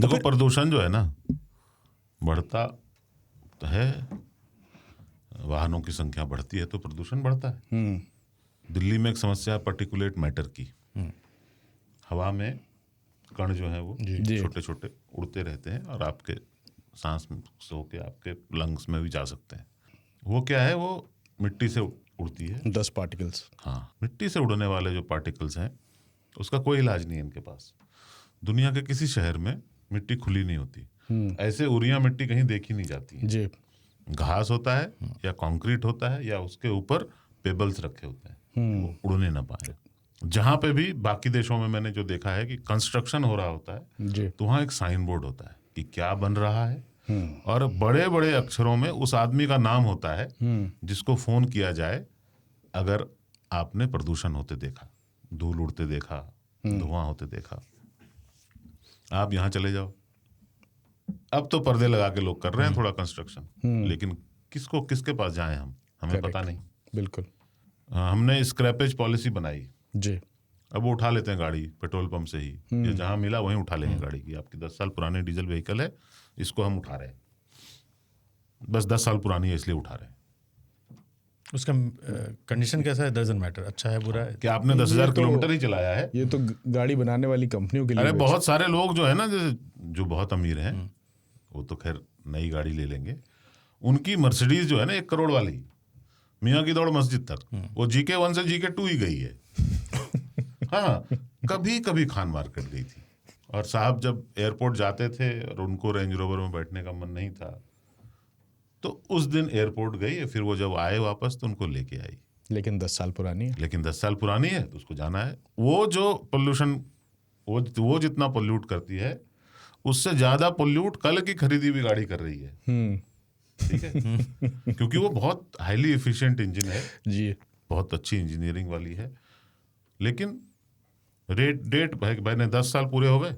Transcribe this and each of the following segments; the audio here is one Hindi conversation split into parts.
देखो प्रदूषण जो है ना बढ़ता तो है, वाहनों की संख्या बढ़ती है तो प्रदूषण बढ़ता है। दिल्ली में एक समस्या है पर्टिकुलेट मैटर की। हवा में कण जो है वो छोटे छोटे उड़ते रहते हैं और आपके सांस से होके आपके लंग्स में भी जा सकते हैं। वो क्या है, वो मिट्टी से उड़ती है। 10 पार्टिकल्स। हाँ, मिट्टी से उड़ने वाले जो पार्टिकल्स हैं उसका कोई इलाज नहीं है इनके पास। दुनिया के किसी शहर में मिट्टी खुली नहीं होती। ऐसे उड़िया मिट्टी कहीं देखी नहीं जाती है जी। घास होता है या कंक्रीट होता है या उसके ऊपर पेबल्स रखे होते हैं, वो उड़ने ना पाए। जहां पे भी बाकी देशों में मैंने जो देखा है कि कंस्ट्रक्शन हो रहा होता है जी। तो वहां एक साइन बोर्ड होता है कि क्या बन रहा है, और बड़े बड़े अक्षरों में उस आदमी का नाम होता है जिसको फोन किया जाए अगर आपने प्रदूषण होते देखा, धूल उड़ते देखा, धुआं होते देखा। आप यहाँ चले जाओ, अब तो पर्दे लगा के लोग कर रहे हैं थोड़ा कंस्ट्रक्शन, लेकिन किसके पास जाएं हम, हमें पता नहीं। बिल्कुल। हमने स्क्रैपेज पॉलिसी बनाई जी। अब वो उठा लेते हैं गाड़ी पेट्रोल पंप से ही, या जहां मिला वहीं उठा लेंगे गाड़ी की। आपकी 10 साल पुरानी डीजल व्हीकल है, इसको हम उठा रहे हैं, बस 10 साल पुरानी है इसलिए उठा रहे हैं। उसका कंडीशन कैसा है, डजंट मैटर, अच्छा है बुरा है। क्या आपने 10,000 किलोमीटर ही चलाया है? ये तो गाड़ी बनाने वाली कंपनियों के लिए। अरे बहुत सारे लोग जो है ना, जैसे जो बहुत अमीर हैं वो तो खैर नई गाड़ी ले लेंगे। उनकी मर्सिडीज जो है ना 1 करोड़ वाली, मियाँ की दौड़ मस्जिद तक, वो GK1 से GK2 ही गई है। हाँ, कभी कभी खान मार्केट गई थी। और साहब जब एयरपोर्ट जाते थे और उनको रेंज रोवर में बैठने का मन नहीं था तो उस दिन एयरपोर्ट गई, फिर वो जब आए वापस तो उनको लेके आई। लेकिन 10 साल पुरानी है। लेकिन 10 साल पुरानी है तो उसको जाना है। वो जो पोल्यूशन, वो जितना पोल्यूट करती है उससे ज्यादा पोल्यूट कल की खरीदी भी गाड़ी कर रही है। ठीक है क्योंकि वो बहुत हाईली एफिशिएंट इंजन है जी, बहुत अच्छी इंजीनियरिंग वाली है। लेकिन डेट भाई ने 10 साल पूरे हो गए,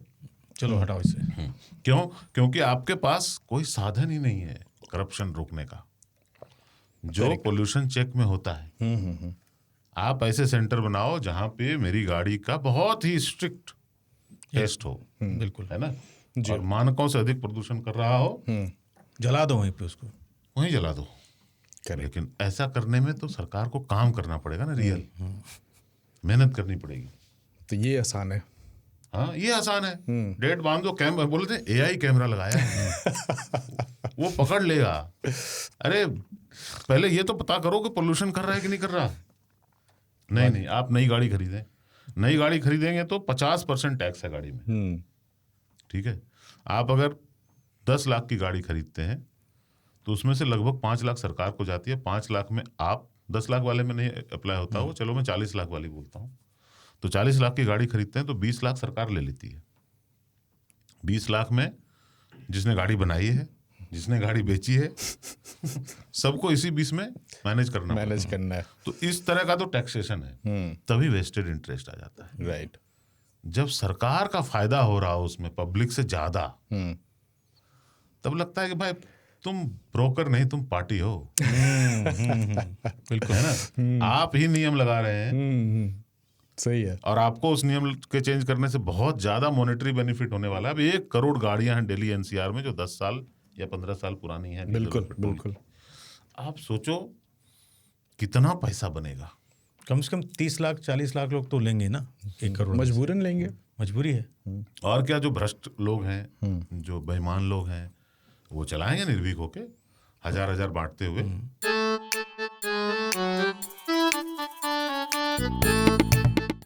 चलो हटाओ इसे। क्यों? क्योंकि आपके पास कोई साधन ही नहीं है करप्शन रोकने का, जो पोल्यूशन चेक में होता है। आप ऐसे सेंटर बनाओ जहां पे मेरी गाड़ी का बहुत ही स्ट्रिक्ट टेस्ट हो, बिल्कुल, है ना, और मानकों से अधिक प्रदूषण कर रहा हो, जला दो वहीं पे उसको, वहीं जला दो। लेकिन ऐसा करने में तो सरकार को काम करना पड़ेगा ना, रियल मेहनत करनी पड़ेगी। तो ये आसान है। हाँ, ये आसान है। डेट बांध दो, कैमरा बोलते हैं AI कैमरा लगाया है वो पकड़ लेगा। अरे पहले ये तो पता करो कि पोल्यूशन कर रहा है कि नहीं कर रहा। नहीं, आप नई गाड़ी खरीदें, नई गाड़ी खरीदेंगे तो 50% टैक्स है गाड़ी में। ठीक है, आप अगर 10 लाख की गाड़ी खरीदते हैं तो उसमें से लगभग 5 लाख सरकार को जाती है। 5 लाख में आप 10 लाख वाले में नहीं अप्लाई होता वो, चलो मैं 40 लाख वाली बोलता हूँ, तो 40 लाख की गाड़ी खरीदते हैं तो 20 लाख सरकार ले लेती है। 20 लाख में जिसने गाड़ी बनाई है, जिसने गाड़ी बेची है सबको इसी 20 में मैनेज करना है। तो इस तरह का तो टैक्सेशन है, तभी वेस्टेड इंटरेस्ट आ जाता है। राइट। जब सरकार का फायदा हो रहा हो उसमें पब्लिक से ज्यादा, तब लगता है कि भाई तुम ब्रोकर नहीं, तुम पार्टी हो। बिल्कुल, है ना, आप ही नियम लगा रहे हैं। सही है। और आपको उस नियम के चेंज करने से बहुत ज्यादा मॉनेटरी बेनिफिट होने वाला है। अब 1 करोड़ गाड़ियां हैं दिल्ली NCR में जो 10 साल या 15 साल पुरानी है। बिल्कुल। आप सोचो कितना पैसा बनेगा। कम से कम 30 लाख 40 लाख लोग तो लेंगे ना, 1 करोड़ मजबूरन लेंगे, मजबूरी है। और क्या, जो भ्रष्ट लोग हैं, जो बेईमान लोग हैं, वो चलाएंगे निर्भीक होके, हजार बांटते हुए।